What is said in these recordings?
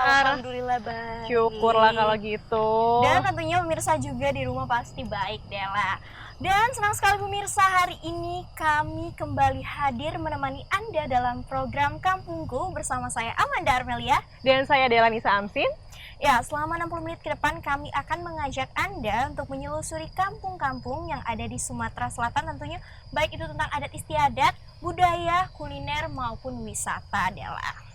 kabar? Alhamdulillah baik. Syukurlah kalau gitu. Dan tentunya pemirsa juga di rumah pasti baik Dela. Dan senang sekali pemirsa, hari ini kami kembali hadir menemani Anda dalam program Kampungku bersama saya Amanda Armelia. Dan saya Dela Nisa Amsin. Ya, selama 60 menit ke depan kami akan mengajak Anda untuk menyelusuri kampung-kampung yang ada di Sumatera Selatan tentunya, baik itu tentang adat istiadat, budaya, kuliner maupun wisata Dela.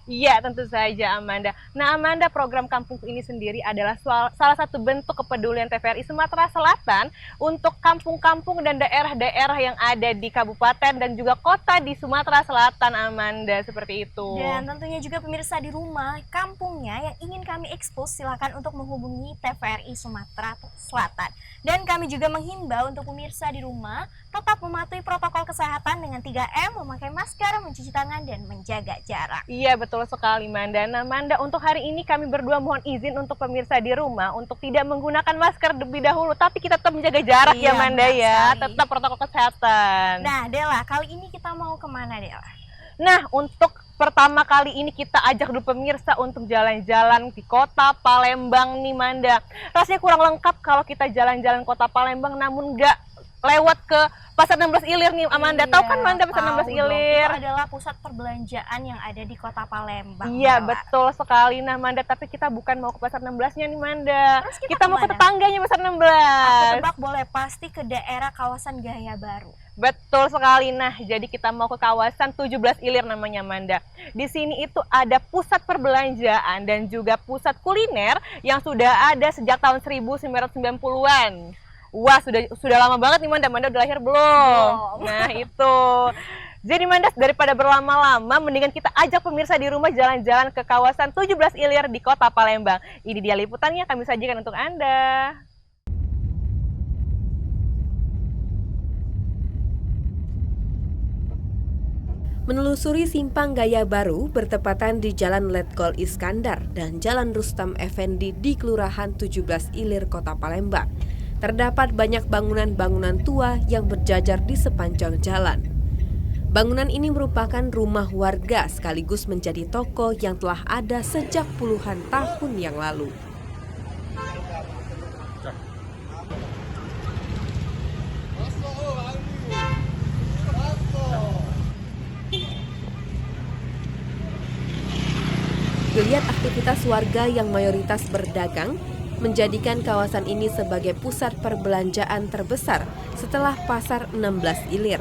Iya, tentu saja Amanda. Nah Amanda, program Kampung ini sendiri adalah salah satu bentuk kepedulian TVRI Sumatera Selatan untuk kampung-kampung dan daerah-daerah yang ada di kabupaten dan juga kota di Sumatera Selatan, Amanda, seperti itu. Dan tentunya juga pemirsa di rumah, kampungnya yang ingin kami ekspos silakan untuk menghubungi TVRI Sumatera Selatan. Dan kami juga menghimbau untuk pemirsa di rumah tetap mematuhi protokol kesehatan dengan 3M, memakai masker, mencuci tangan, dan menjaga jarak. Iya, betul sekali, Manda. Nah, Manda, untuk hari ini kami berdua mohon izin untuk pemirsa di rumah untuk tidak menggunakan masker lebih dahulu, tapi kita tetap menjaga jarak ya, Manda ya. Sekali. Tetap protokol kesehatan. Nah, Dela, kali ini kita mau kemana, Dela? Nah, untuk pertama kali ini kita ajak dulu pemirsa untuk jalan-jalan di kota Palembang nih, Manda. Rasanya kurang lengkap kalau kita jalan-jalan kota Palembang namun nggak lewat ke Pasar 16 Ilir nih, Amanda. Iya, tahu kan Manda Pasar 16 Ilir? Itu adalah pusat perbelanjaan yang ada di kota Palembang. Iya, Dela. betul sekali. Nah, Manda, tapi kita bukan mau ke Pasar 16-nya nih, Manda. Terus Kita mau ke kemana? tetangganya Pasar 16. Aku tebak boleh, pasti ke daerah kawasan Gaya Baru. Betul sekali. Nah, jadi kita mau ke kawasan 17 Ilir namanya, Manda. Di sini itu ada pusat perbelanjaan dan juga pusat kuliner yang sudah ada sejak tahun 1990-an. Wah, sudah lama banget nih, Manda. Manda udah lahir belum? Belum. Nah, itu. Jadi, Manda, daripada berlama-lama, mendingan kita ajak pemirsa di rumah jalan-jalan ke kawasan 17 Ilir di kota Palembang. Ini dia liputannya kami sajikan untuk Anda. Menelusuri Simpang Gaya Baru bertepatan di Jalan Letkol Iskandar dan Jalan Rustam Effendi di Kelurahan 17 Ilir, Kota Palembang. Terdapat banyak bangunan-bangunan tua yang berjajar di sepanjang jalan. Bangunan ini merupakan rumah warga sekaligus menjadi toko yang telah ada sejak puluhan tahun yang lalu. Geliat aktivitas warga yang mayoritas berdagang menjadikan kawasan ini sebagai pusat perbelanjaan terbesar setelah Pasar 16 Ilir.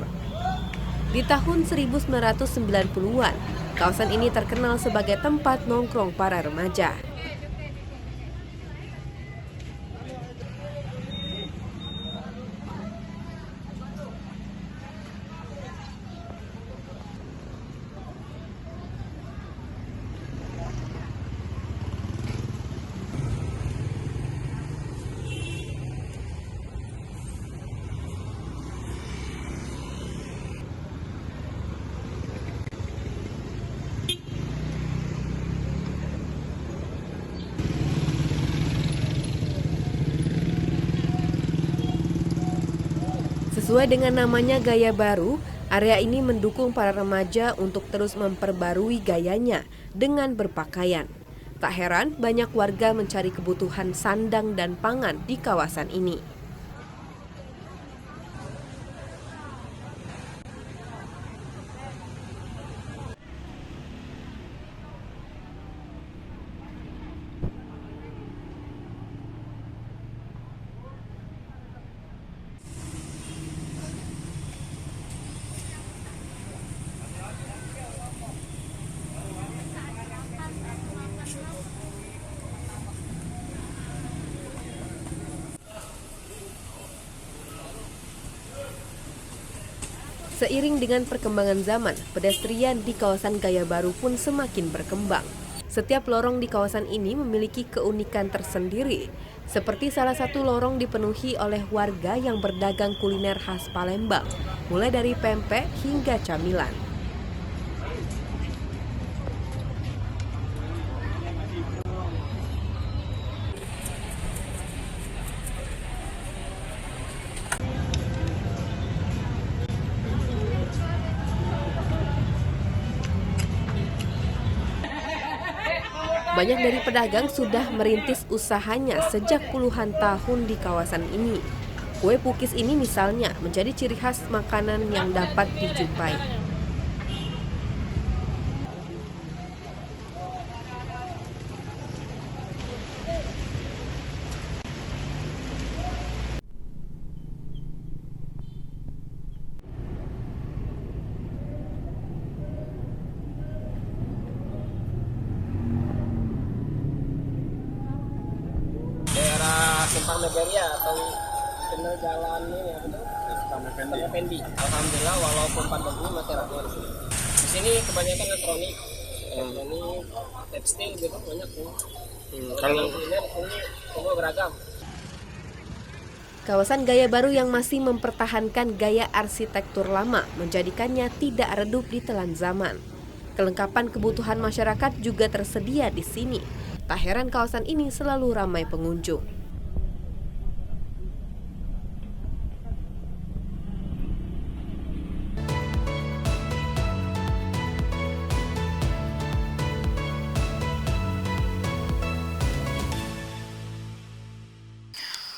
Di tahun 1990-an, kawasan ini terkenal sebagai tempat nongkrong para remaja. Sesuai dengan namanya Gaya Baru, area ini mendukung para remaja untuk terus memperbarui gayanya dengan berpakaian. Tak heran banyak warga mencari kebutuhan sandang dan pangan di kawasan ini. Seiring dengan perkembangan zaman, pedestrian di kawasan Gaya Baru pun semakin berkembang. Setiap lorong di kawasan ini memiliki keunikan tersendiri, seperti salah satu lorong dipenuhi oleh warga yang berdagang kuliner khas Palembang, mulai dari pempek hingga camilan. Banyak dari pedagang sudah merintis usahanya sejak puluhan tahun di kawasan ini. Kue pukis ini misalnya menjadi ciri khas makanan yang dapat dijumpai. Daerah Simpang Megaria atau kenal jalan ini apa tuh? Simpang Effendi. Alhamdulillah walaupun pandemi masih ramai di sini. Di sini kebanyakan elektronik, tekstil gitu banyak tuh. Kalau di sini semua beragam. Kawasan Gaya Baru yang masih mempertahankan gaya arsitektur lama menjadikannya tidak redup di telan zaman. Kelengkapan kebutuhan masyarakat juga tersedia di sini. Tak heran kawasan ini selalu ramai pengunjung.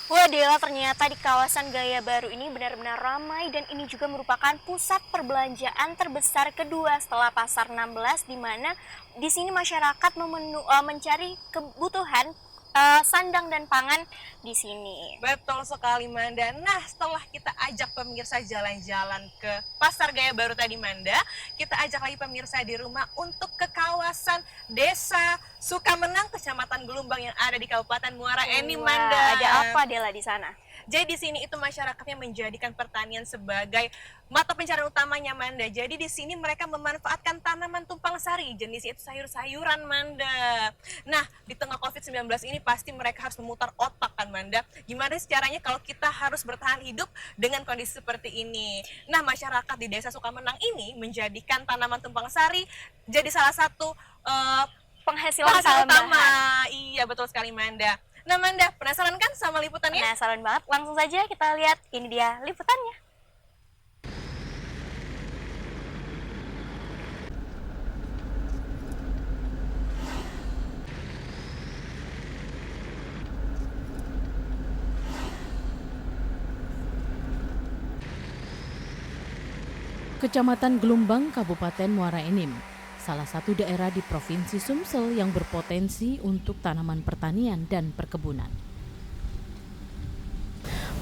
Wah Dela, ternyata di kawasan Gaya Baru ini benar-benar ramai dan ini juga merupakan pusat perbelanjaan terbesar kedua setelah Pasar 16, di mana di sini masyarakat mencari kebutuhan sandang dan pangan di sini. Betul sekali Manda. Nah, setelah kita ajak pemirsa jalan-jalan ke Pasar Gaya Baru tadi Manda, kita ajak lagi pemirsa di rumah untuk ke kawasan Desa Sukamenang, Kecamatan Gelumbang yang ada di Kabupaten Muara Enim Manda. Ada apa Dela di sana? Jadi di sini itu masyarakatnya menjadikan pertanian sebagai mata pencarian utamanya Manda. Jadi di sini mereka memanfaatkan tanaman tumpang sari, jenis itu sayur-sayuran Manda. Nah, di tengah COVID-19 ini pasti mereka harus memutar otak kan Manda. Gimana sih caranya kalau kita harus bertahan hidup dengan kondisi seperti ini. Nah, masyarakat di Desa Sukamenang ini menjadikan tanaman tumpang sari jadi salah satu Penghasilan utama. tambahan. Iya, betul sekali Manda. Nah Manda, penasaran kan sama liputannya? Penasaran banget, langsung saja kita lihat, ini dia liputannya. Kecamatan Gelumbang, Kabupaten Muara Enim, salah satu daerah di Provinsi Sumsel yang berpotensi untuk tanaman pertanian dan perkebunan.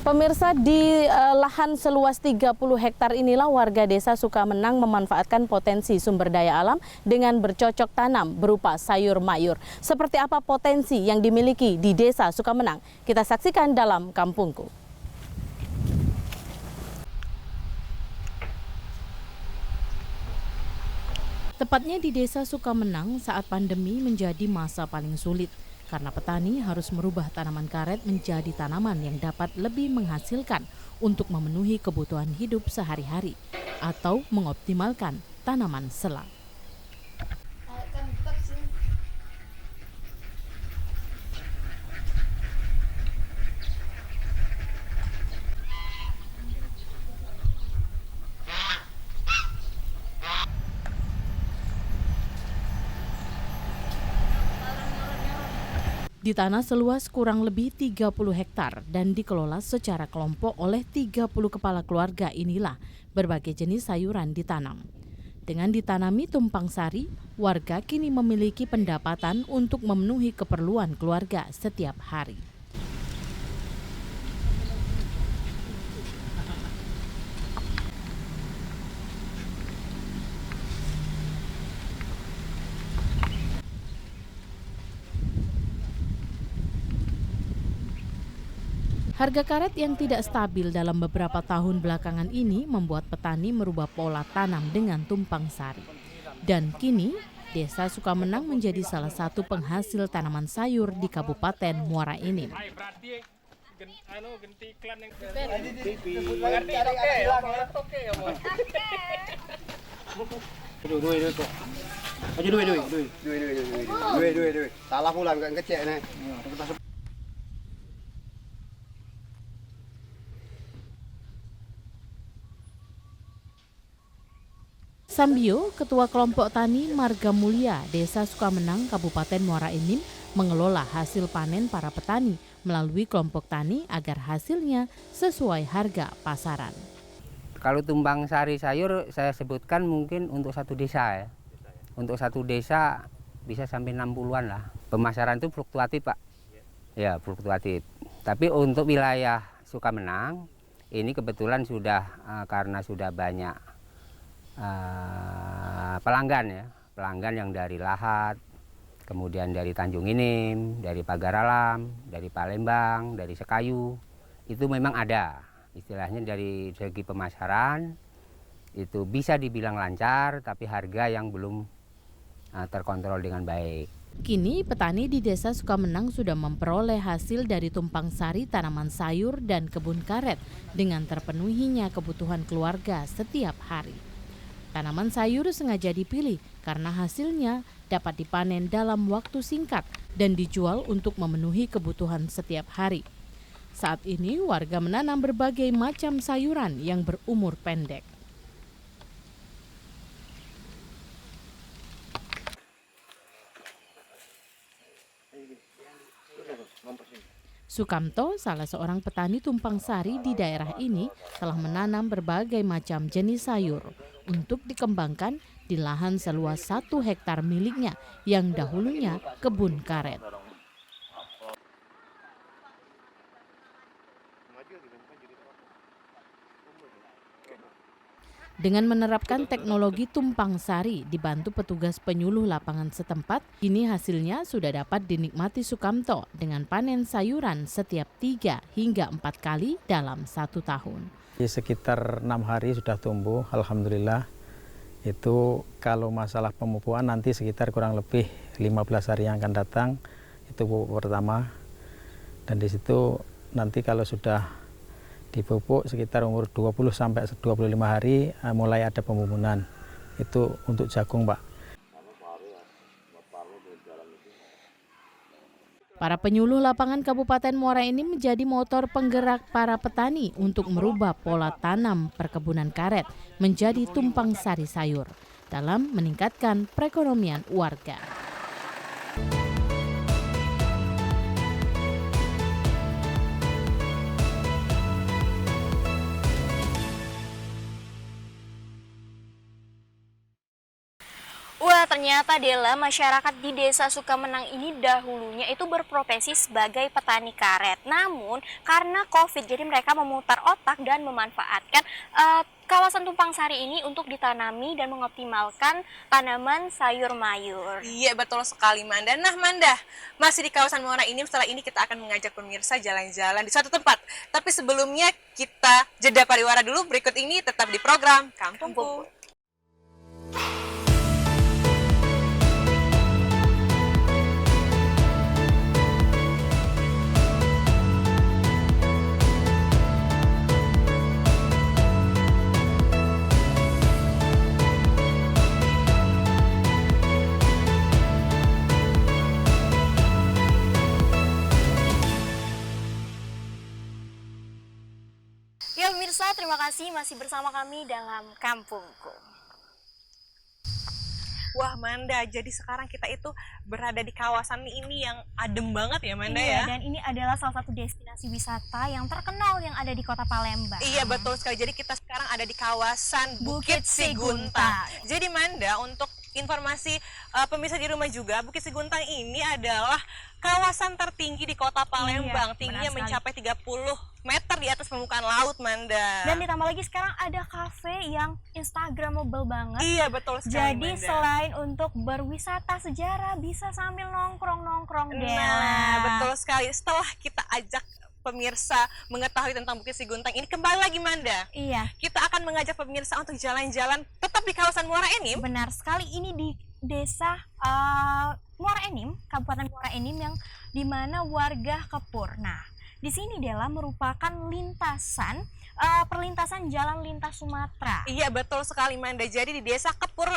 Pemirsa, di lahan seluas 30 hektar inilah warga Desa Sukamenang memanfaatkan potensi sumber daya alam dengan bercocok tanam berupa sayur mayur. Seperti apa potensi yang dimiliki di Desa Sukamenang? Kita saksikan dalam Kampungku. Tepatnya di Desa Sukamenang saat pandemi menjadi masa paling sulit karena petani harus merubah tanaman karet menjadi tanaman yang dapat lebih menghasilkan untuk memenuhi kebutuhan hidup sehari-hari atau mengoptimalkan tanaman sela. Di tanah seluas kurang lebih 30 hektar dan dikelola secara kelompok oleh 30 kepala keluarga inilah berbagai jenis sayuran ditanam. Dengan ditanami tumpang sari, warga kini memiliki pendapatan untuk memenuhi keperluan keluarga setiap hari. Harga karet yang tidak stabil dalam beberapa tahun belakangan ini membuat petani merubah pola tanam dengan tumpang sari. Dan kini, Desa Sukamenang menjadi salah satu penghasil tanaman sayur di Kabupaten Muara Enim. Salah pula enggak ngecek nih. Sambio, Ketua Kelompok Tani Marga Mulia, Desa Sukamenang, Kabupaten Muara Enim, mengelola hasil panen para petani melalui kelompok tani agar hasilnya sesuai harga pasaran. Kalau tumpang sari sayur saya sebutkan mungkin untuk satu desa ya. Untuk satu desa bisa sampai 60-an lah. Pemasaran itu fluktuatif Pak. Ya fluktuatif. Tapi untuk wilayah Sukamenang ini kebetulan sudah karena sudah banyak pelanggan ya. Pelanggan yang dari Lahat, kemudian dari Tanjung Inim, dari Pagar Alam, dari Palembang, dari Sekayu. Itu memang ada. Istilahnya dari segi pemasaran itu bisa dibilang lancar, tapi harga yang belum terkontrol dengan baik. Kini petani di Desa Sukamenang sudah memperoleh hasil dari tumpang sari tanaman sayur dan kebun karet dengan terpenuhinya kebutuhan keluarga setiap hari. Tanaman sayur sengaja dipilih karena hasilnya dapat dipanen dalam waktu singkat dan dijual untuk memenuhi kebutuhan setiap hari. Saat ini warga menanam berbagai macam sayuran yang berumur pendek. Sukamto, salah seorang petani tumpang sari di daerah ini, telah menanam berbagai macam jenis sayur untuk dikembangkan di lahan seluas 1 hektar miliknya yang dahulunya kebun karet. Dengan menerapkan teknologi tumpang sari dibantu petugas penyuluh lapangan setempat, kini hasilnya sudah dapat dinikmati Sukamto dengan panen sayuran setiap 3 hingga 4 kali dalam 1 tahun. Di sekitar 6 hari sudah tumbuh, alhamdulillah. Itu kalau masalah pemupukan nanti sekitar kurang lebih 15 hari yang akan datang, itu pupuk pertama. Dan di situ nanti kalau sudah dipupuk sekitar umur 20 sampai 25 hari mulai ada pemumunan. Itu untuk jagung, Pak. Para penyuluh lapangan Kabupaten Muara Enim menjadi motor penggerak para petani untuk merubah pola tanam perkebunan karet menjadi tumpang sari sayur dalam meningkatkan perekonomian warga. Wah, ternyata Dela, masyarakat di Desa Sukamenang ini dahulunya itu berprofesi sebagai petani karet. Namun, karena COVID, jadi mereka memutar otak dan memanfaatkan kawasan tumpang sari ini untuk ditanami dan mengoptimalkan tanaman sayur mayur. Iya, betul sekali, Manda. Nah, Manda, masih di kawasan Muara Enim. Setelah ini kita akan mengajak pemirsa jalan-jalan di suatu tempat. Tapi sebelumnya kita jeda pariwara dulu. Berikut ini tetap di program Kampungku. Ya pemirsa, terima kasih masih bersama kami dalam Kampungku. Wah, Manda, jadi sekarang kita itu berada di kawasan ini yang adem banget ya, Manda Iya, ya? dan ini adalah salah satu destinasi wisata yang terkenal yang ada di Kota Palembang. Iya, betul sekali. Jadi kita sekarang ada di kawasan Bukit Siguntang. Siguntang. Jadi Manda, untuk informasi pemirsa di rumah juga, Bukit Siguntang ini adalah kawasan tertinggi di Kota Palembang. Iya, Tingginya benar mencapai 30 meter di atas permukaan laut, Manda. Dan ditambah lagi sekarang ada kafe yang instagramable banget. Iya, betul sekali, Jadi Manda. selain untuk berwisata sejarah, bisa sambil nongkrong-nongkrong deh. Nah, betul sekali. Setelah kita ajak pemirsa mengetahui tentang Bukit Siguntang ini, kembali lagi, Manda. Iya, Kita akan mengajak pemirsa untuk jalan-jalan tetap di kawasan Muara Enim. benar sekali. Ini di desa Muara Enim, Kabupaten Muara Enim yang dimana warga Kepur. Nah, Di sini Dela merupakan lintasan perlintasan jalan lintas Sumatera. Iya betul sekali Manda. Jadi di Desa Kepur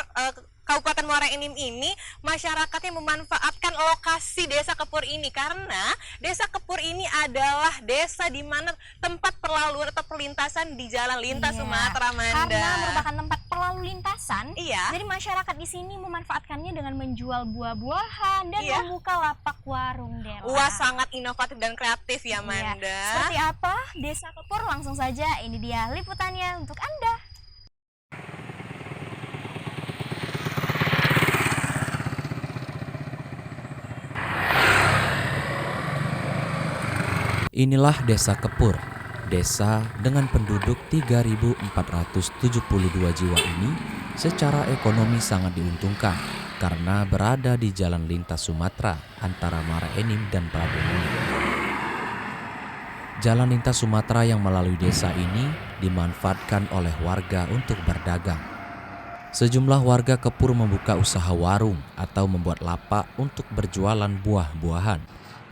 Kabupaten Muara Enim ini masyarakatnya memanfaatkan lokasi Desa Kepur ini karena Desa Kepur ini adalah desa di mana tempat perlaluan atau perlintasan di jalan lintas Iya, Sumatera, Manda. Karena merupakan tempat perlalu lintasan, Iya. jadi masyarakat di sini memanfaatkannya dengan menjual buah-buahan dan Iya. membuka lapak warung Dela. Wah, sangat inovatif dan kreatif ya, Iya. Manda. Seperti apa Desa Kepur? Langsung saja, ini dia liputannya untuk Anda. Inilah Desa Kepur, desa dengan penduduk 3.472 jiwa ini secara ekonomi sangat diuntungkan karena berada di jalan lintas Sumatera antara Muara Enim dan Prabu Muli. Jalan lintas Sumatera yang melalui desa ini dimanfaatkan oleh warga untuk berdagang. Sejumlah warga Kepur membuka usaha warung atau membuat lapak untuk berjualan buah-buahan.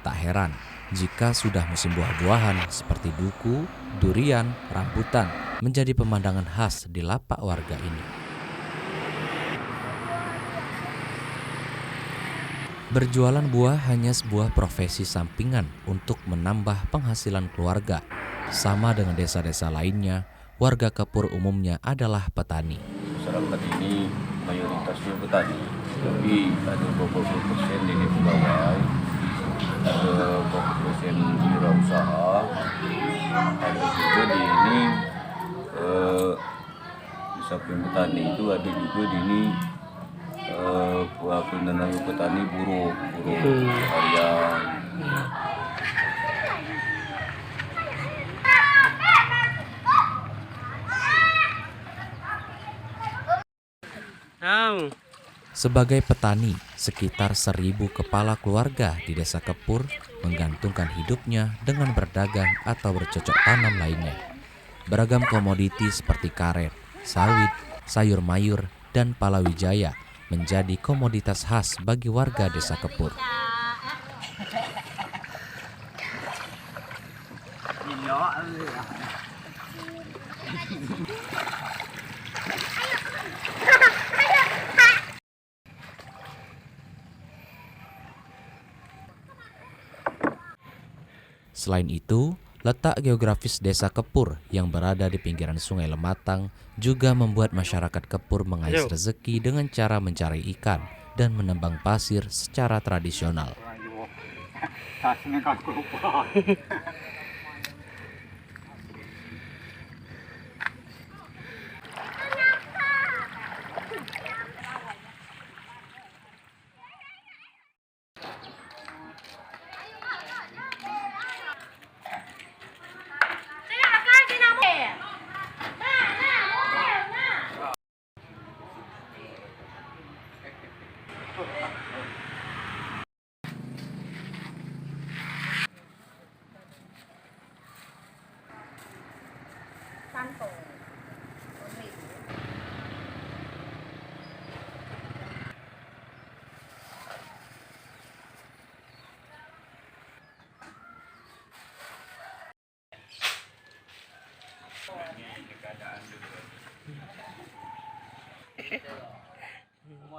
Tak heran jika sudah musim buah-buahan seperti duku, durian, rambutan menjadi pemandangan khas di lapak warga ini. Berjualan buah hanya sebuah profesi sampingan untuk menambah penghasilan keluarga. Sama dengan desa-desa lainnya, warga Kepur umumnya adalah petani. Masyarakat ini mayoritasnya petani, tapi ada beberapa persen ini pegawai, ada beberapa persen wirausaha, ada juga di ini di samping petani itu ada juga di ini tenaga petani buruh harian. Sebagai petani, sekitar 1.000 kepala keluarga di Desa Kepur menggantungkan hidupnya dengan berdagang atau bercocok tanam lainnya. Beragam komoditi seperti karet, sawit, sayur mayur, dan palawijaya menjadi komoditas khas bagi warga Desa Kepur. Selain itu, letak geografis Desa Kepur yang berada di pinggiran Sungai Lematang juga membuat masyarakat Kepur mengais rezeki dengan cara mencari ikan dan menembang pasir secara tradisional.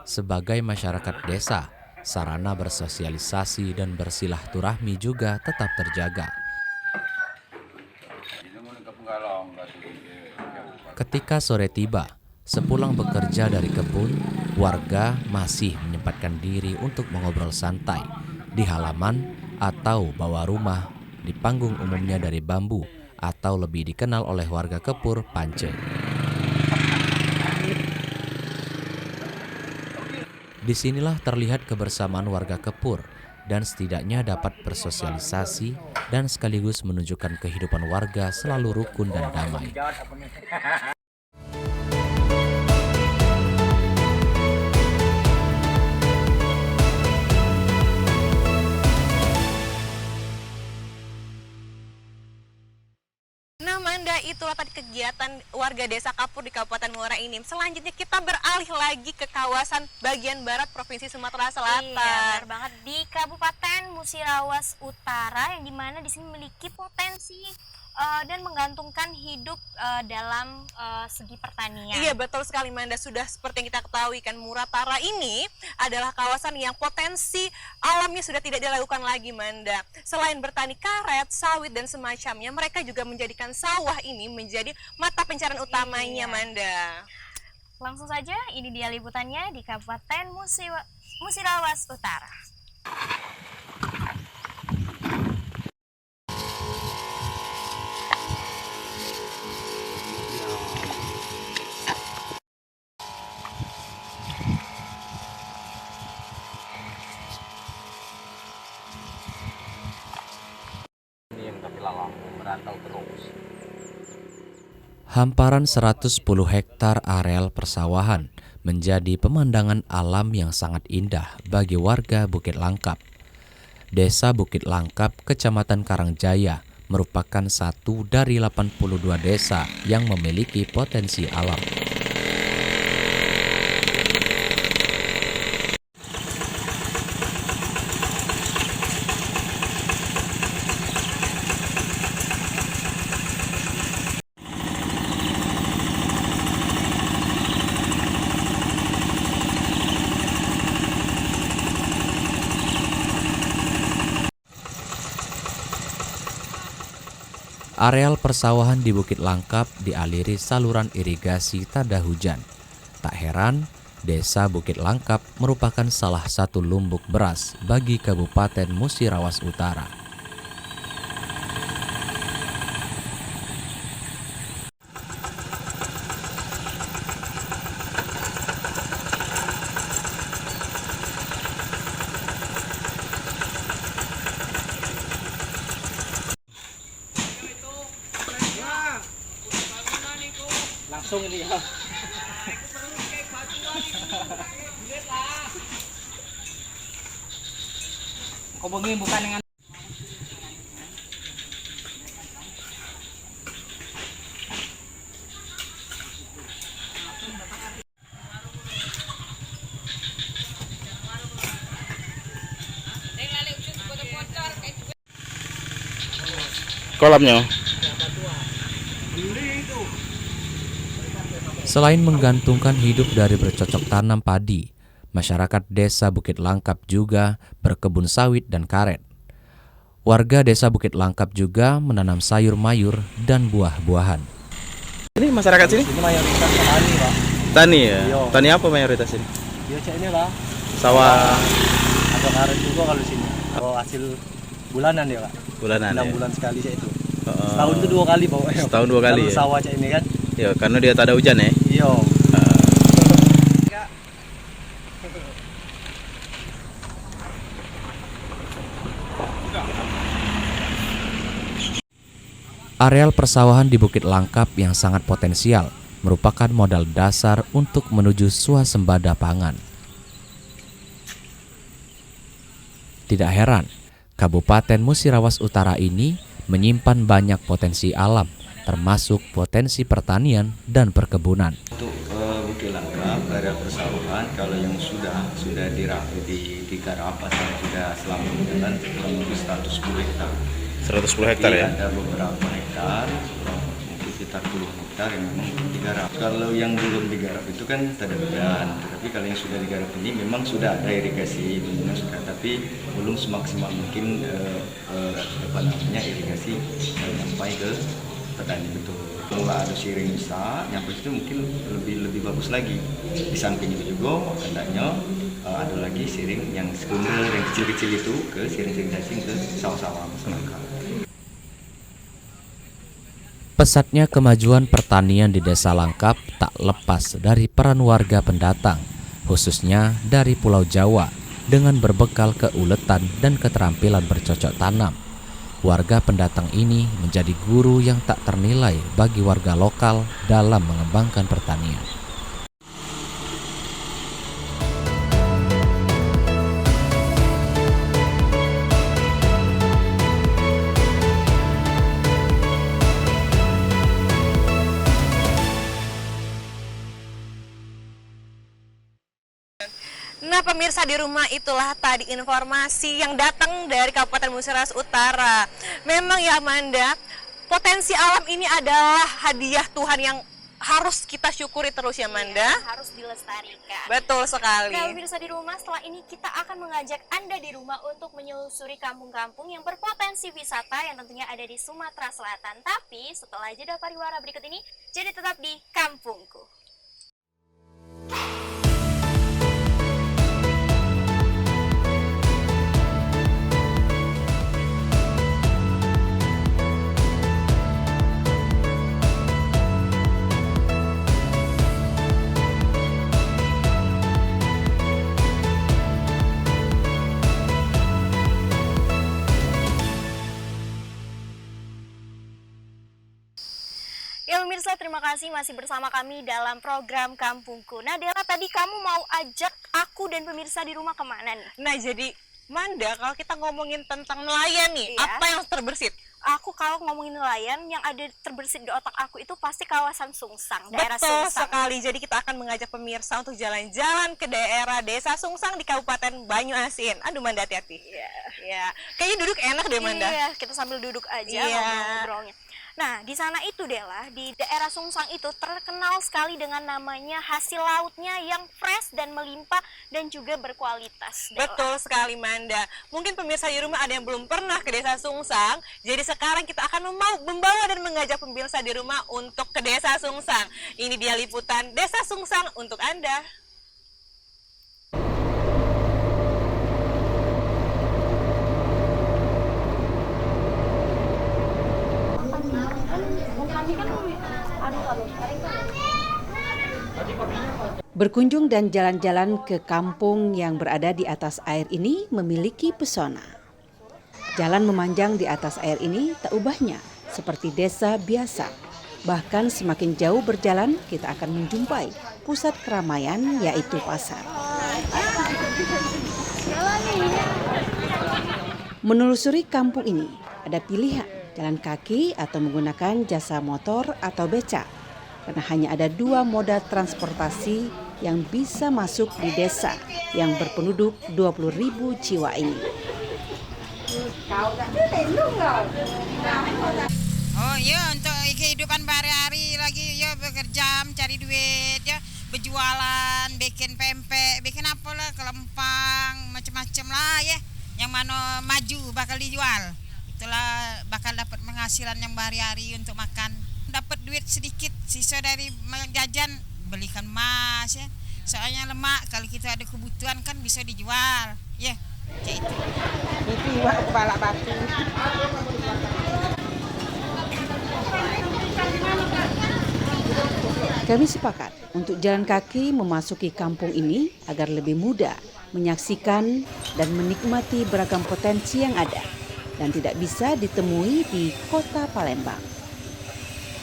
Sebagai masyarakat desa, sarana bersosialisasi dan bersilaturahmi juga tetap terjaga. Ketika sore tiba, sepulang bekerja dari kebun, warga masih menyempatkan diri untuk mengobrol santai di halaman atau bawah rumah di panggung umumnya dari bambu atau lebih dikenal oleh warga Kepur pance. Disinilah terlihat kebersamaan warga Kepur dan setidaknya dapat bersosialisasi dan sekaligus menunjukkan kehidupan warga selalu rukun dan damai. Nah, Amanda, itulah tadi kegiatan warga Desa Kapur di Kabupaten Muara Enim. Selanjutnya kita beralih lagi ke kawasan bagian barat Provinsi Sumatera Selatan. Iya, benar banget, di Kabupaten Musirawas Utara, yang dimana di sini memiliki potensi dan menggantungkan hidup dalam segi pertanian. Iya, betul sekali Manda. Sudah seperti yang kita ketahui kan, Muratara ini adalah kawasan yang potensi alamnya sudah tidak dilakukan lagi, Manda. Selain bertani karet, sawit dan semacamnya, mereka juga menjadikan sawah ini menjadi mata pencarian utamanya, Manda. Langsung saja, ini dia liputannya di Kabupaten Musirawas Utara. Hamparan 110 hektar areal persawahan menjadi pemandangan alam yang sangat indah bagi warga Bukit Langkap. Desa Bukit Langkap, Kecamatan Karangjaya, merupakan satu dari 82 desa yang memiliki potensi alam. Areal persawahan di Bukit Langkap dialiri saluran irigasi tada hujan. Tak heran, Desa Bukit Langkap merupakan salah satu lumbung beras bagi Kabupaten Musirawas Utara. Langsung ini ya. Kau bengi bukan dengan kolamnya. Selain menggantungkan hidup dari bercocok tanam padi, masyarakat Desa Bukit Langkap juga berkebun sawit dan karet. Warga Desa Bukit Langkap juga menanam sayur mayur dan buah-buahan. Ini masyarakat sini? ini mayoritas petani, Pak. Tani ya? Iya. Tani apa mayoritas ini? Ya cek ini lah. Sawah Ada karet juga kalau di sini. Kalau hasil bulanan ya, Kak. bulanan 6 ya? bulan sekali cek itu. Setahun itu 2 kali pokoknya. Setahun 2 kali Kalau ya? sawah cek ini kan. Ya, karena dia tak ada hujan ya? Iya. Areal persawahan di Bukit Langkap yang sangat potensial merupakan modal dasar untuk menuju swasembada pangan. Tidak heran, Kabupaten Musirawas Utara ini menyimpan banyak potensi alam, termasuk potensi pertanian dan perkebunan. Untuk Bukit Langkap, area persawahan, kalau yang sudah digarap atau sudah selama berjalan kurang lebih 110 hektar. 110 hektar ya? Ada beberapa hektar, mungkin sekitar puluhan hektar yang memang digarap. Kalau yang belum digarap itu kan tak ada hujan, tapi kalau yang sudah digarap ini memang sudah ada irigasi, tapi belum semaksimal mungkin irigasi sampai ke petani betul. Mulai ada siring bisa, yang itu mungkin lebih bagus lagi. Di samping itu juga hendaknya ada lagi siring yang sekunder yang kecil-kecil itu ke siring-siring cacing ke sawah-sawah masyarakat. Pesatnya kemajuan pertanian di Desa Langkap tak lepas dari peran warga pendatang, khususnya dari Pulau Jawa, dengan berbekal keuletan dan keterampilan bercocok tanam. Warga pendatang ini menjadi guru yang tak ternilai bagi warga lokal dalam mengembangkan pertanian. pemirsa di rumah, itulah tadi informasi yang datang dari Kabupaten Musirawas Utara. Memang ya Amanda, potensi alam ini adalah hadiah Tuhan yang harus kita syukuri terus ya Amanda. Harus dilestarikan. Betul sekali. Nah, pemirsa di rumah, setelah ini kita akan mengajak Anda di rumah untuk menyelusuri kampung-kampung yang berpotensi wisata yang tentunya ada di Sumatera Selatan. Tapi setelah jeda pariwara berikut ini, jadi tetap di Kampungku. Ya pemirsa, terima kasih masih bersama kami dalam program Kampungku. Nah Dela, tadi kamu mau ajak aku dan pemirsa di rumah kemana nih? Nah jadi Manda, kalau kita ngomongin tentang nelayan nih, Iya. apa yang terbersit? Aku kalau ngomongin nelayan, yang ada terbersit di otak aku itu pasti kawasan Sungsang, daerah Betul Sungsang. sekali. Jadi kita akan mengajak pemirsa untuk jalan-jalan ke daerah Desa Sungsang di Kabupaten Banyuasin. Aduh Manda, hati-hati. Iya. Ya, kayaknya duduk enak deh Manda. Iya, kita sambil duduk aja Iya. ngobrol-ngobrolnya. Nah, di sana itu Dela, di daerah Sungsang itu terkenal sekali dengan namanya hasil lautnya yang fresh dan melimpah dan juga berkualitas. Dela. Betul sekali Manda. Mungkin pemirsa di rumah ada yang belum pernah ke Desa Sungsang. Jadi sekarang kita akan membawa dan mengajak pemirsa di rumah untuk ke Desa Sungsang. Ini dia liputan Desa Sungsang untuk Anda. Berkunjung dan jalan-jalan ke kampung yang berada di atas air ini memiliki pesona. Jalan memanjang di atas air ini tak ubahnya seperti desa biasa. Bahkan semakin jauh berjalan kita akan menjumpai pusat keramaian yaitu pasar. Menelusuri kampung ini ada pilihan jalan kaki atau menggunakan jasa motor atau beca. Karena hanya ada 2 moda transportasi yang bisa masuk di desa yang berpenduduk 20.000 jiwa ini. Oh iya, untuk kehidupan hari-hari lagi ya bekerja mencari duit ya, berjualan, bikin pempek, bikin apa lah, kelempang, macam-macam lah ya. Yang mana maju bakal dijual. Itulah bakal dapat penghasilan yang hari-hari untuk makan. Dapat duit sedikit, sisa dari jajan belikan emas ya. Soalnya lemak, kalau kita ada kebutuhan kan bisa dijual ya. Kayak itu. Itu iwak kepala batu. Kami sepakat untuk jalan kaki memasuki kampung ini agar lebih mudah menyaksikan dan menikmati beragam potensi yang ada dan tidak bisa ditemui di kota Palembang.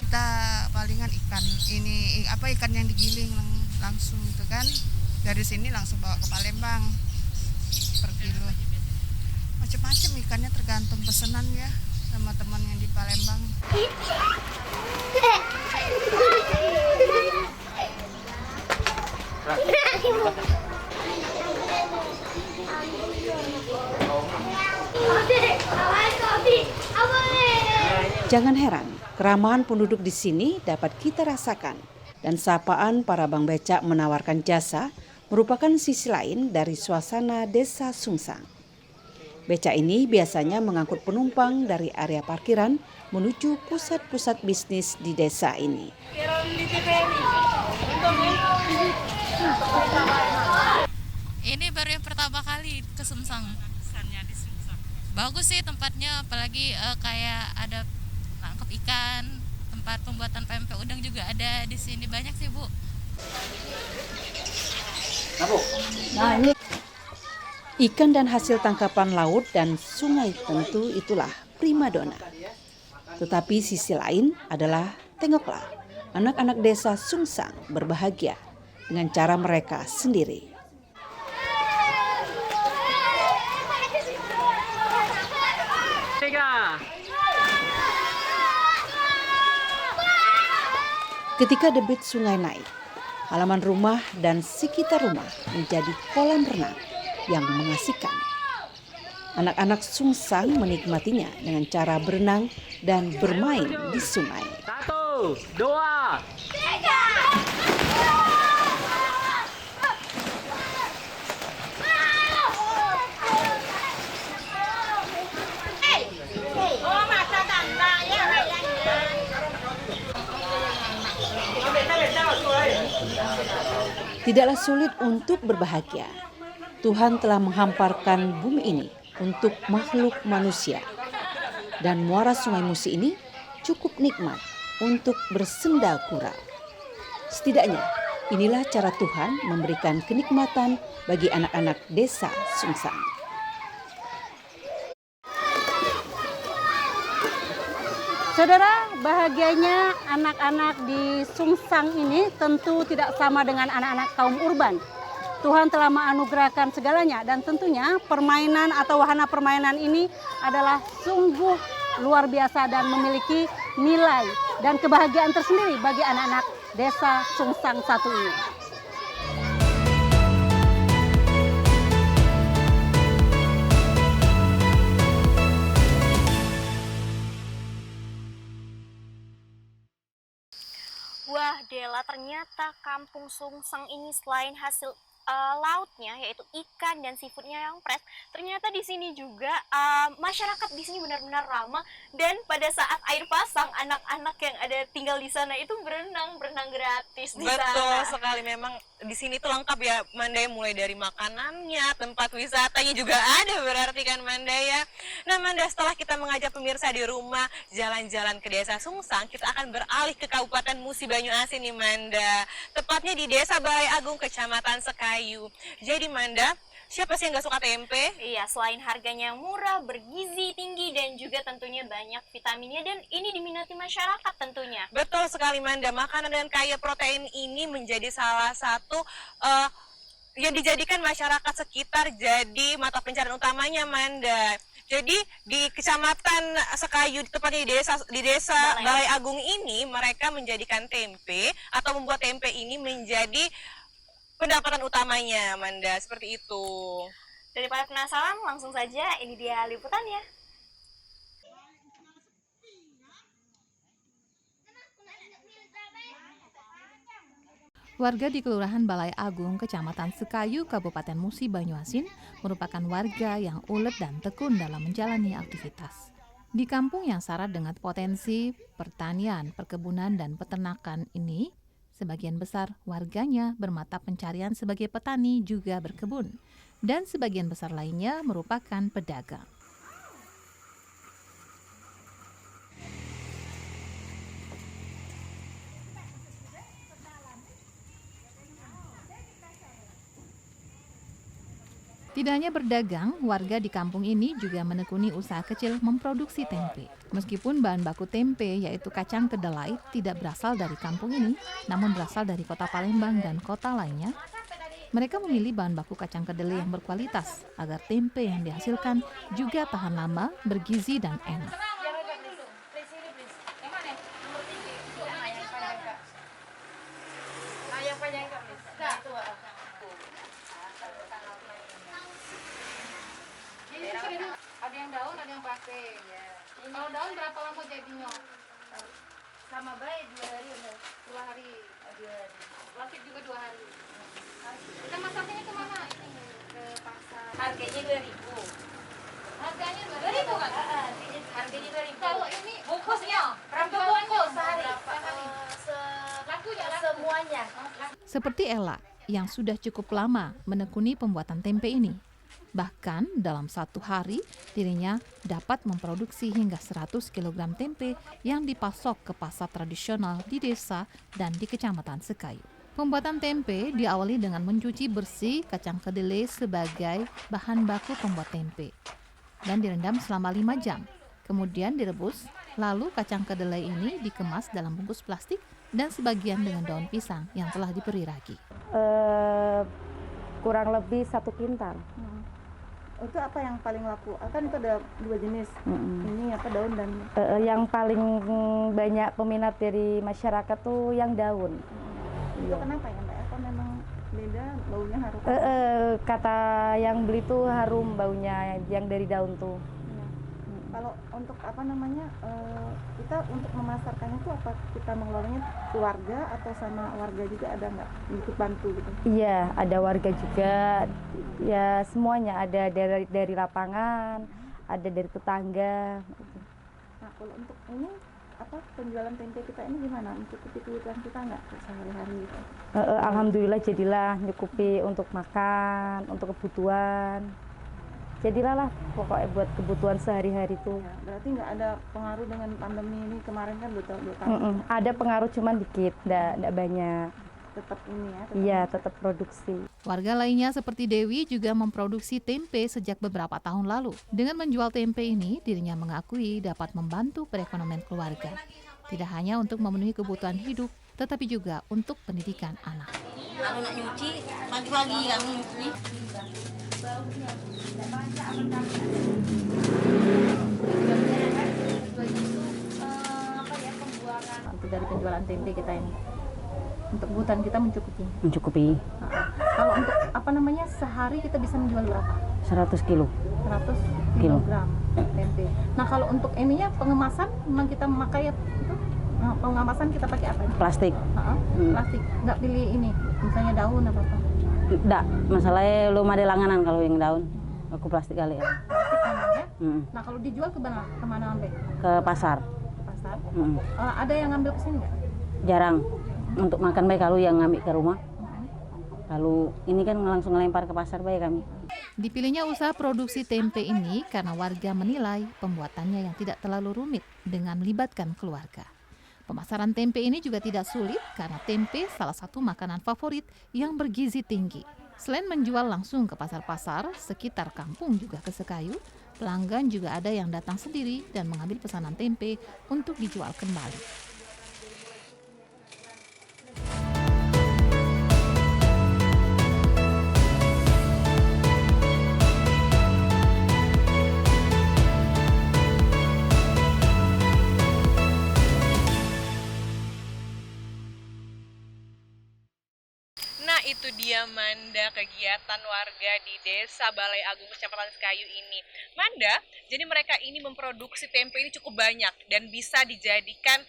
Kita palingan ikan yang digiling langsung itu kan, dari sini langsung bawa ke Palembang per kilo. Macam-macam ikannya, tergantung pesanan ya sama teman yang di Palembang. Jangan heran, keramahan penduduk di sini dapat kita rasakan. Dan sapaan para bang becak menawarkan jasa merupakan sisi lain dari suasana Desa Sungsang. Becak ini biasanya mengangkut penumpang dari area parkiran menuju pusat-pusat bisnis di desa ini. Ini baru yang pertama kali ke Sungsang. Bagus sih tempatnya, apalagi kayak ada tangkap ikan, tempat pembuatan pempek udang juga ada di sini, banyak sih Bu. Ikan dan hasil tangkapan laut dan sungai tentu itulah primadona. Tetapi sisi lain adalah tengoklah anak-anak desa Sungsang berbahagia dengan cara mereka sendiri. Ketika debit sungai naik, Halaman rumah dan sekitar rumah menjadi kolam renang yang mengasihkan. Anak-anak Sungsang menikmatinya dengan cara berenang dan bermain di sungai. 1, 2, 3. Tidaklah sulit untuk berbahagia. Tuhan telah menghamparkan bumi ini untuk makhluk manusia. Dan muara Sungai Musi ini cukup nikmat untuk bersenda gurau. Setidaknya inilah cara Tuhan memberikan kenikmatan bagi anak-anak desa Sungsang. Saudara, bahagianya anak-anak di Sungsang ini tentu tidak sama dengan anak-anak kaum urban. Tuhan telah menganugerahkan segalanya dan tentunya permainan atau wahana permainan ini adalah sungguh luar biasa dan memiliki nilai dan kebahagiaan tersendiri bagi anak-anak desa Sungsang satu ini. Wah Dela, ternyata kampung Sungsang ini selain hasil lautnya yaitu ikan dan seafoodnya yang fresh, ternyata di sini juga masyarakat di sini benar-benar ramah dan pada saat air pasang anak-anak yang ada tinggal di sana itu berenang gratis di sana. Betul sekali, memang di sini tuh lengkap ya Manda, mulai dari makanannya, tempat wisatanya juga ada berarti kan Manda ya. Nah Manda, setelah kita mengajak pemirsa di rumah jalan-jalan ke desa Sungsang, kita akan beralih ke Kabupaten Musi Banyuasin nih Manda, tepatnya di Desa Balai Agung, Kecamatan Sekayu. Jadi Manda, siapa sih yang gak suka tempe? Iya, selain harganya yang murah, bergizi tinggi, dan juga tentunya banyak vitaminnya, dan ini diminati masyarakat tentunya. Betul sekali Manda, makanan dan kaya protein ini menjadi salah satu yang dijadikan masyarakat sekitar jadi mata pencarian utamanya Manda. Jadi di Kecamatan Sekayu, tepatnya di desa Balai Agung ini, mereka menjadikan tempe atau membuat tempe ini menjadi pendapatan utamanya Manda, seperti itu. Daripada penasaran, langsung saja ini dia liputannya. Warga di Kelurahan Balai Agung, Kecamatan Sekayu, Kabupaten Musi Banyuasin merupakan warga yang ulet dan tekun dalam menjalani aktivitas. Di kampung yang syarat dengan potensi pertanian, perkebunan, dan peternakan ini, sebagian besar warganya bermata pencarian sebagai petani juga berkebun, dan sebagian besar lainnya merupakan pedagang. Tidak hanya berdagang, warga di kampung ini juga menekuni usaha kecil memproduksi tempe. Meskipun bahan baku tempe yaitu kacang kedelai tidak berasal dari kampung ini, namun berasal dari kota Palembang dan kota lainnya, mereka memilih bahan baku kacang kedelai yang berkualitas agar tempe yang dihasilkan juga tahan lama, bergizi, dan enak. Ada yang daun, ada yang pakai. Ya. Kalau daun berapa lama jadinya? Sama baik 2 hari, 2 hari. 2 hari. Plastik juga 2 hari. Kita masaknya kemana? Ke pasar. Harganya 2.000. Harganya 2.000 kan? Harganya 2.000. Kalau ini bungkusnya berapa bungkus sehari? Lakunya semuanya. Seperti Ella yang sudah cukup lama menekuni pembuatan tempe ini. Bahkan dalam 1 hari dirinya dapat memproduksi hingga 100 kg tempe yang dipasok ke pasar tradisional di desa dan di Kecamatan Sekayu. Pembuatan tempe diawali dengan mencuci bersih kacang kedelai sebagai bahan baku pembuat tempe dan direndam selama 5 jam. Kemudian direbus, lalu kacang kedelai ini dikemas dalam bungkus plastik dan sebagian dengan daun pisang yang telah diberi ragi. Kurang lebih 1 kintal. Itu apa yang paling laku? Kan itu ada 2 jenis. Ini apa, daun dan yang paling banyak peminat dari masyarakat tuh yang daun. Itu kenapa ya Mbak? baunya harum. Kata yang beli tuh harum baunya yang dari daun tuh. Ya. Kalau untuk apa namanya, kita untuk memasarkannya itu apa kita mengelolanya keluarga atau sama warga juga ada nggak ikut bantu gitu? Iya, ada warga juga. Ya semuanya ada dari lapangan, ada dari tetangga. Nah kalau untuk ini apa penjualan tempe kita ini gimana? Mencukupi kebutuhan kita nggak sehari-hari gitu? Alhamdulillah jadilah nyukupi untuk makan, untuk kebutuhan. Jadilah lah pokoknya buat kebutuhan sehari-hari tuh. Ya, berarti nggak ada pengaruh dengan pandemi ini kemarin kan 2 tahun. Ada pengaruh cuman dikit, nggak banyak. Tetap ini ya? Iya, tetap produksi. Warga lainnya seperti Dewi juga memproduksi tempe sejak beberapa tahun lalu. Dengan menjual tempe ini, dirinya mengakui dapat membantu perekonomian keluarga. Tidak hanya untuk memenuhi kebutuhan hidup, tetapi juga untuk pendidikan anak. Kalau nak nyuci, pagi-pagi kami nyuci. Itu dari penjualan tempe kita ini. Untuk kebutuhan kita Mencukupi. Kalau untuk apa namanya sehari kita bisa menjual berapa? 100 kilo. 100 kilogram tempe. Nah kalau untuk ininya pengemasan memang kita memakai itu pengemasan kita pakai apa? Plastik. Plastik. Nggak pilih ini, misalnya daun apa? Enggak, masalahnya belum ada langanan kalau yang daun. Aku plastik kali ya. Plastik namanya. Nah kalau dijual kemana ambil? Ke pasar. Pasar. Ada yang ngambil ke sini nggak? Jarang. Untuk makan baik kalau yang ngambil ke rumah. Kalau ini kan langsung ngelempar ke pasar baik kami. Dipilihnya usaha produksi tempe ini karena warga menilai pembuatannya yang tidak terlalu rumit dengan melibatkan keluarga. Pemasaran tempe ini juga tidak sulit karena tempe salah satu makanan favorit yang bergizi tinggi. Selain menjual langsung ke pasar-pasar, sekitar kampung juga ke Sekayu, pelanggan juga ada yang datang sendiri dan mengambil pesanan tempe untuk dijual kembali. Nah itu dia Manda kegiatan warga di Desa Balai Agung Kecamatan Sekayu ini. Manda, jadi mereka ini memproduksi tempe ini cukup banyak dan bisa dijadikan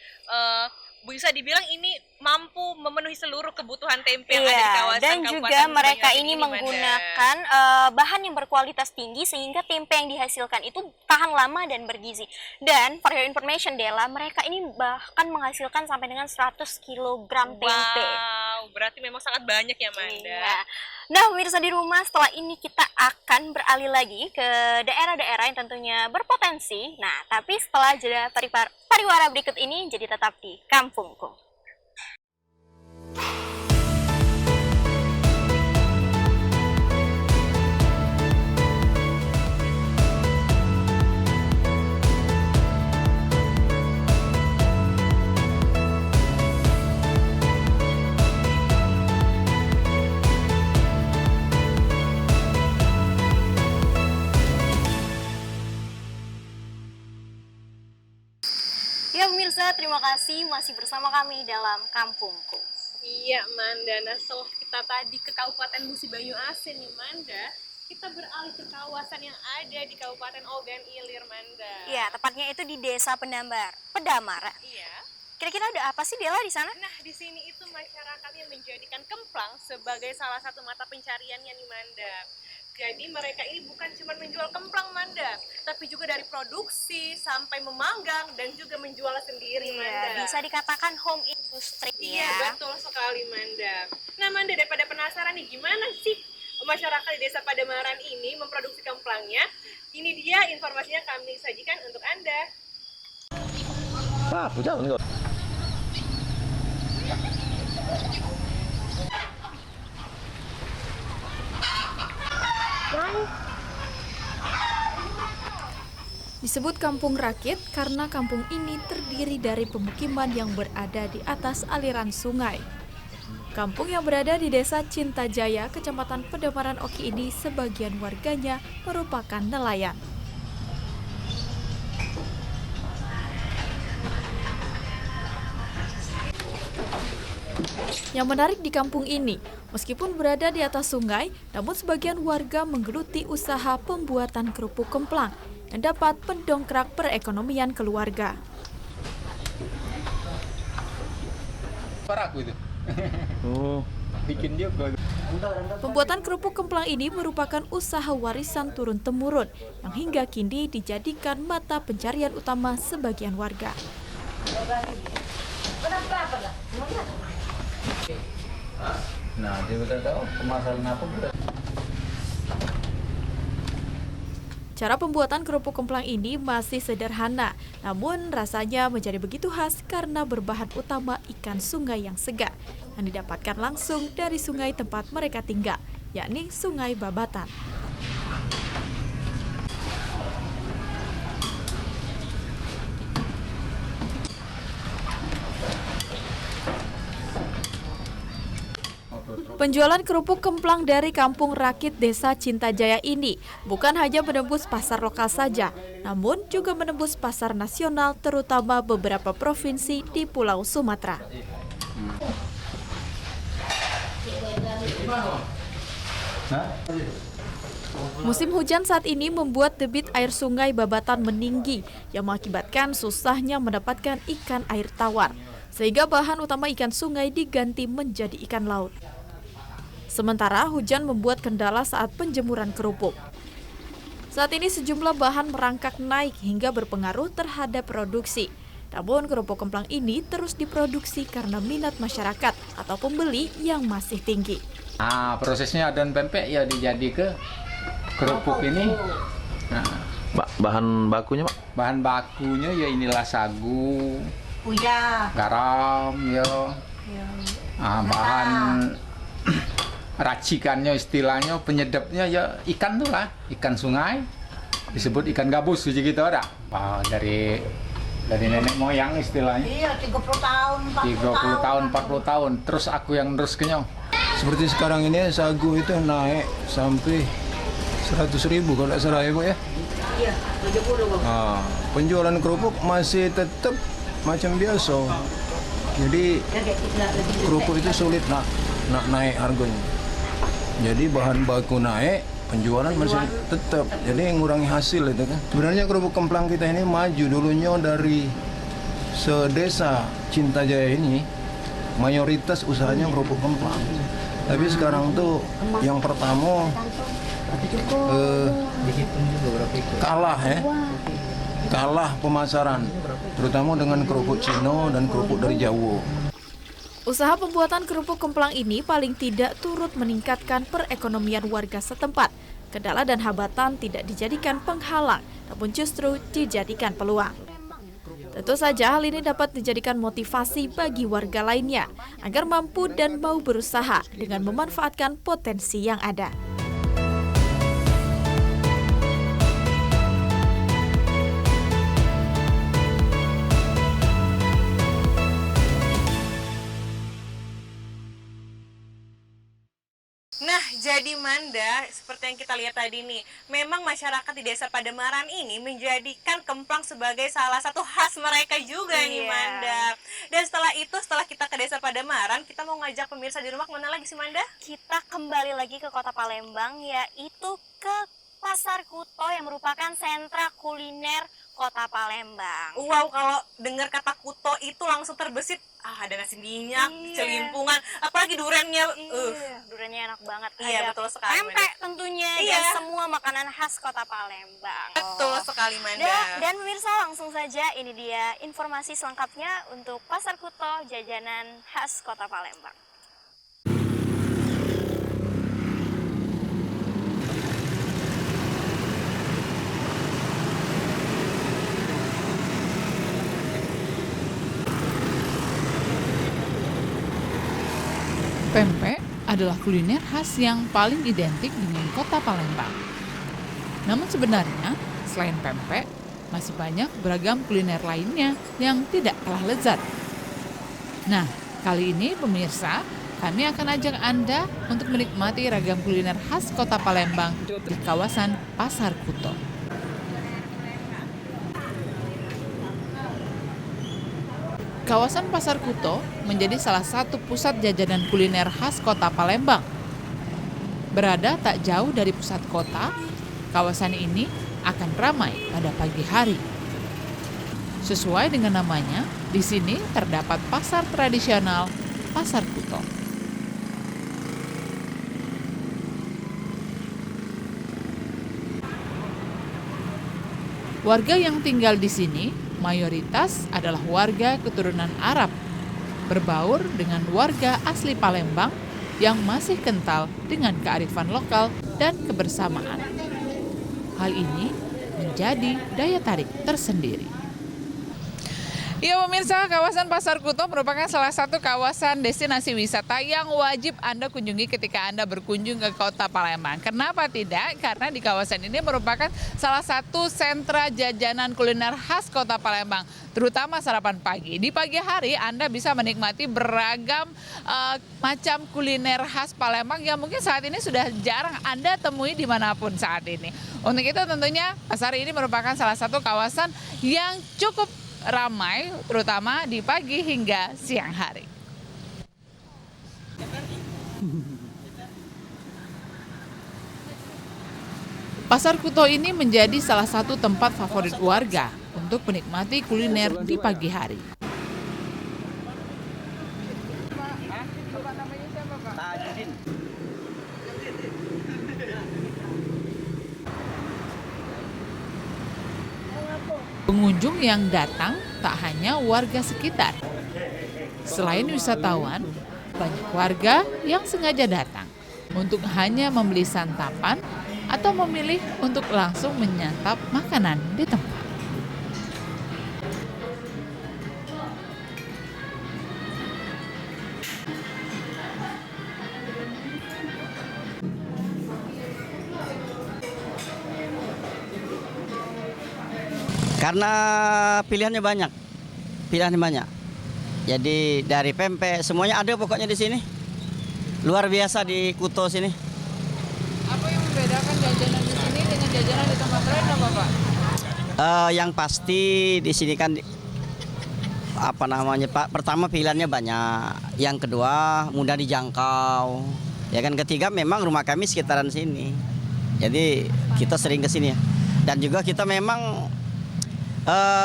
bisa dibilang ini mampu memenuhi seluruh kebutuhan tempe yang ada di kawasan dan Kabupaten juga mereka Banyuasin ini Manda. menggunakan bahan yang berkualitas tinggi sehingga tempe yang dihasilkan itu tahan lama dan bergizi. Dan for your information Dela, mereka ini bahkan menghasilkan sampai dengan 100 kg tempe. Wow, berarti memang sangat banyak ya Manda. Iya. Nah, pemirsa di rumah, setelah ini kita akan beralih lagi ke daerah-daerah yang tentunya berpotensi. Nah, tapi setelah jeda pariwara berikut ini, jadi tetap di Kampungku. Ya pemirsa, terima kasih masih bersama kami dalam Kampungku. Iya Manda, nah setelah kita tadi ke Kabupaten Musi Banyuasin nih Manda, kita beralih ke kawasan yang ada di Kabupaten Ogan Ilir Manda. Iya, tepatnya itu di Desa Pedamar. Iya. Kira-kira ada apa sih Dela di sana? Nah di sini itu masyarakatnya menjadikan kemplang sebagai salah satu mata pencariannya nih Manda. Jadi mereka ini bukan cuma menjual kemplang Manda, tapi juga dari produksi sampai memanggang dan juga menjual sendiri Manda. Bisa dikatakan home industry Iya, betul sekali Manda. Nah Manda, daripada penasaran nih gimana sih masyarakat di Desa Padamaran ini memproduksi kemplangnya, ini dia informasinya kami sajikan untuk Anda. Jangan. Disebut kampung rakit karena kampung ini terdiri dari pemukiman yang berada di atas aliran sungai. Kampung yang berada di Desa Cintajaya, Kecamatan Pedamaran Oki ini sebagian warganya merupakan nelayan. Yang menarik di kampung ini, meskipun berada di atas sungai, namun sebagian warga menggeluti usaha pembuatan kerupuk kemplang yang dapat mendongkrak perekonomian keluarga. Paraku itu. Oh, bikin dia. Pembuatan kerupuk kemplang ini merupakan usaha warisan turun-temurun yang hingga kini dijadikan mata pencarian utama sebagian warga. Nah, dia udah tahu kemasalan apa udah. Cara pembuatan kerupuk kemplang ini masih sederhana, namun rasanya menjadi begitu khas karena berbahan utama ikan sungai yang segar yang didapatkan langsung dari sungai tempat mereka tinggal, yakni Sungai Babatan. Penjualan kerupuk kemplang dari Kampung Rakit Desa Cintajaya ini bukan hanya menembus pasar lokal saja, namun juga menembus pasar nasional terutama beberapa provinsi di Pulau Sumatera. Musim hujan saat ini membuat debit air Sungai Babatan meninggi yang mengakibatkan susahnya mendapatkan ikan air tawar, sehingga bahan utama ikan sungai diganti menjadi ikan laut. Sementara hujan membuat kendala saat penjemuran kerupuk. Saat ini sejumlah bahan merangkak naik hingga berpengaruh terhadap produksi. Namun kerupuk kemplang ini terus diproduksi karena minat masyarakat atau pembeli yang masih tinggi. Nah, prosesnya adonan pempek ya dijadi ke kerupuk ini. Nah, bahan bakunya, Pak? Bahan bakunya ya inilah sagu, garam, ya. Bahan racikannya istilahnya penyedapnya ya ikan tuh lah, ikan sungai disebut ikan gabus gitu ada. Dari nenek moyang istilahnya. Iya, 30 tahun, 40 tahun. Terus aku yang neruskannya. Seperti sekarang ini sagu itu naik sampai 100.000 kalau tidak salah ya, Bu ya. Iya, 70. Nah, penjualan kerupuk masih tetap macam biasa. Jadi kerupuk itu sulit nak naik harganya. Jadi bahan baku naik, penjualan masih tetap. Jadi ngurangi hasil itu kan. Sebenarnya kerupuk kemplang kita ini maju dulunya dari sedesa Cintajaya ini mayoritas usahanya kerupuk kemplang. Tapi sekarang tuh yang pertama kalah pemasaran, terutama dengan kerupuk Cina dan kerupuk dari Jawa. Usaha pembuatan kerupuk kemplang ini paling tidak turut meningkatkan perekonomian warga setempat. Kendala dan hambatan tidak dijadikan penghalang, namun justru dijadikan peluang. Tentu saja hal ini dapat dijadikan motivasi bagi warga lainnya agar mampu dan mau berusaha dengan memanfaatkan potensi yang ada. Nah, jadi Manda, seperti yang kita lihat tadi nih, memang masyarakat di Desa Padamaran ini menjadikan kemplang sebagai salah satu khas mereka juga nih, Manda. Dan setelah kita ke Desa Padamaran, kita mau ngajak pemirsa di rumah kemana lagi sih, Manda? Kita kembali lagi ke Kota Palembang, yaitu ke Pasar Kuto yang merupakan sentra kuliner Kota Palembang. Wow, kalau dengar kata Kuto itu langsung terbesit, ada nasi minyak, celimpungan, apalagi durennya. Durennya enak banget. Iya, ada betul sekali. Pempek tentunya, dan semua makanan khas Kota Palembang. Betul sekali, Manda. Dan pemirsa, langsung saja ini dia informasi selengkapnya untuk Pasar Kuto, jajanan khas Kota Palembang. Pempek adalah kuliner khas yang paling identik dengan Kota Palembang. Namun sebenarnya, selain pempek, masih banyak beragam kuliner lainnya yang tidak kalah lezat. Nah, kali ini pemirsa, kami akan ajak Anda untuk menikmati ragam kuliner khas Kota Palembang di kawasan Pasar Kuto. Kawasan Pasar Kuto menjadi salah satu pusat jajanan kuliner khas kota Palembang. Berada tak jauh dari pusat kota, kawasan ini akan ramai pada pagi hari. Sesuai dengan namanya, di sini terdapat pasar tradisional Pasar Kuto. Warga yang tinggal di sini mayoritas adalah warga keturunan Arab, berbaur dengan warga asli Palembang yang masih kental dengan kearifan lokal dan kebersamaan. Hal ini menjadi daya tarik tersendiri. Ya pemirsa, kawasan Pasar Kuto merupakan salah satu kawasan destinasi wisata yang wajib Anda kunjungi ketika Anda berkunjung ke kota Palembang. Kenapa tidak? Karena di kawasan ini merupakan salah satu sentra jajanan kuliner khas kota Palembang, terutama sarapan pagi. Di pagi hari Anda bisa menikmati beragam macam kuliner khas Palembang yang mungkin saat ini sudah jarang Anda temui dimanapun saat ini. Untuk itu tentunya pasar ini merupakan salah satu kawasan yang cukup ramai, terutama di pagi hingga siang hari. Pasar Kuto ini menjadi salah satu tempat favorit warga untuk menikmati kuliner di pagi hari. Pengunjung yang datang tak hanya warga sekitar. Selain wisatawan, banyak warga yang sengaja datang untuk hanya membeli santapan atau memilih untuk langsung menyantap makanan di tempat. Karena pilihannya banyak. Jadi dari pempek semuanya ada pokoknya di sini. Luar biasa di Kuto sini. Apa yang membedakan jajanan di sini dengan jajanan di tempat lain, apa Pak? Yang pasti di sini kan Pak, pertama pilihannya banyak. Yang kedua mudah dijangkau. Ya kan, ketiga memang rumah kami sekitaran sini. Jadi kita sering ke sini ya. Dan juga kita memang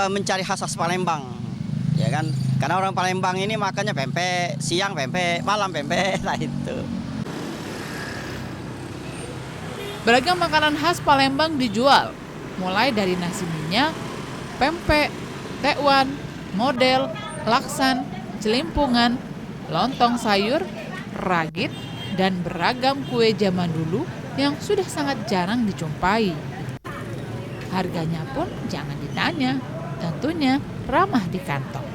mencari khas Palembang, ya kan? Karena orang Palembang ini makannya pempek, siang pempek, malam pempek, nah itu. Beragam makanan khas Palembang dijual, mulai dari nasi minyak, pempek, tekwan, model, laksan, celimpungan, lontong sayur, ragit, dan beragam kue zaman dulu yang sudah sangat jarang dijumpai. Harganya pun jangan ditanya, tentunya ramah di kantong.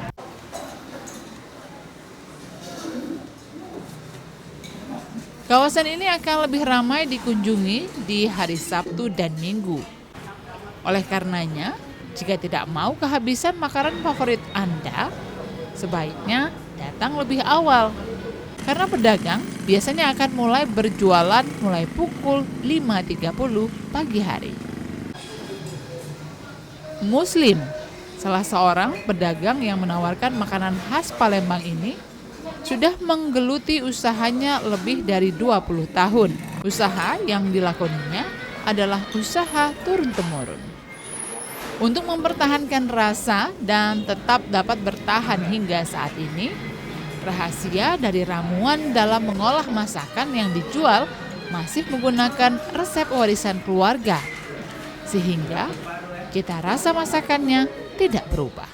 Kawasan ini akan lebih ramai dikunjungi di hari Sabtu dan Minggu. Oleh karenanya, jika tidak mau kehabisan makanan favorit Anda, sebaiknya datang lebih awal. Karena pedagang biasanya akan mulai berjualan mulai pukul 5.30 pagi hari. Muslim, salah seorang pedagang yang menawarkan makanan khas Palembang ini, sudah menggeluti usahanya lebih dari 20 tahun. Usaha yang dilakoninya adalah usaha turun-temurun. Untuk mempertahankan rasa dan tetap dapat bertahan hingga saat ini, rahasia dari ramuan dalam mengolah masakan yang dijual masih menggunakan resep warisan keluarga, sehingga cita rasa masakannya tidak berubah.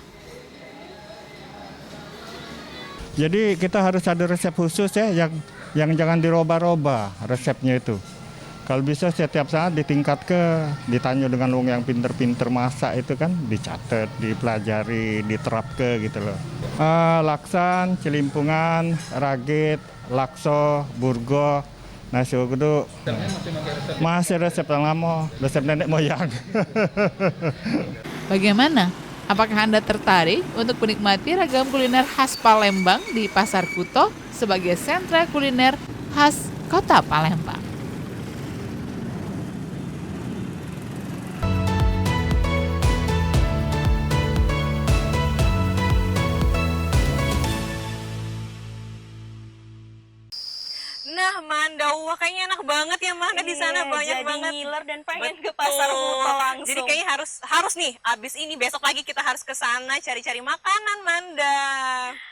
Jadi kita harus ada resep khusus ya, yang jangan dirubah-rubah resepnya itu. Kalau bisa setiap saat ditanya dengan wong yang pinter-pinter masak itu kan, dicatat, dipelajari, diterap gitu loh. Laksan, celimpungan, ragit, lakso, burgo, nasi uduk. Masih resep yang lama, resep nenek moyang. Bagaimana? Apakah Anda tertarik untuk menikmati ragam kuliner khas Palembang di Pasar Kuto sebagai sentra kuliner khas kota Palembang? Manda. Wah, kayaknya enak banget ya Manda di sana, banyak jadi banget. ngiler dan pengen Betul. ke pasar Buto langsung. Jadi kayaknya harus nih, abis ini besok lagi kita harus ke sana cari-cari makanan Manda.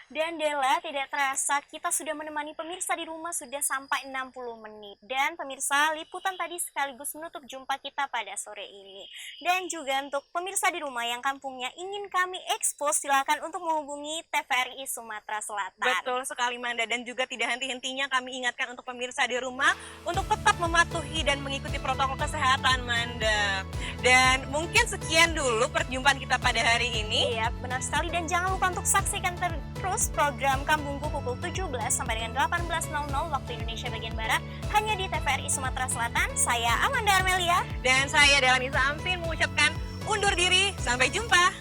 Dan Dela, tidak terasa kita sudah menemani pemirsa di rumah sudah sampai 60 menit. Dan pemirsa, liputan tadi sekaligus menutup jumpa kita pada sore ini. Dan juga untuk pemirsa di rumah yang kampungnya ingin kami ekspos, silakan untuk menghubungi TVRI Sumatera Selatan. Betul sekali Manda, dan juga tidak henti-hentinya kami ingatkan untuk pemirsa di rumah untuk tetap mematuhi dan mengikuti protokol kesehatan Manda. Dan mungkin sekian dulu perjumpaan kita pada hari ini. Iya, benar sekali, dan jangan lupa untuk saksikan terus program Kampungku pukul 17 sampai dengan 18.00 waktu Indonesia bagian Barat hanya di TVRI Sumatera Selatan. Saya Amanda Armelia dan saya Delanisa Amsin mengucapkan undur diri. Sampai jumpa.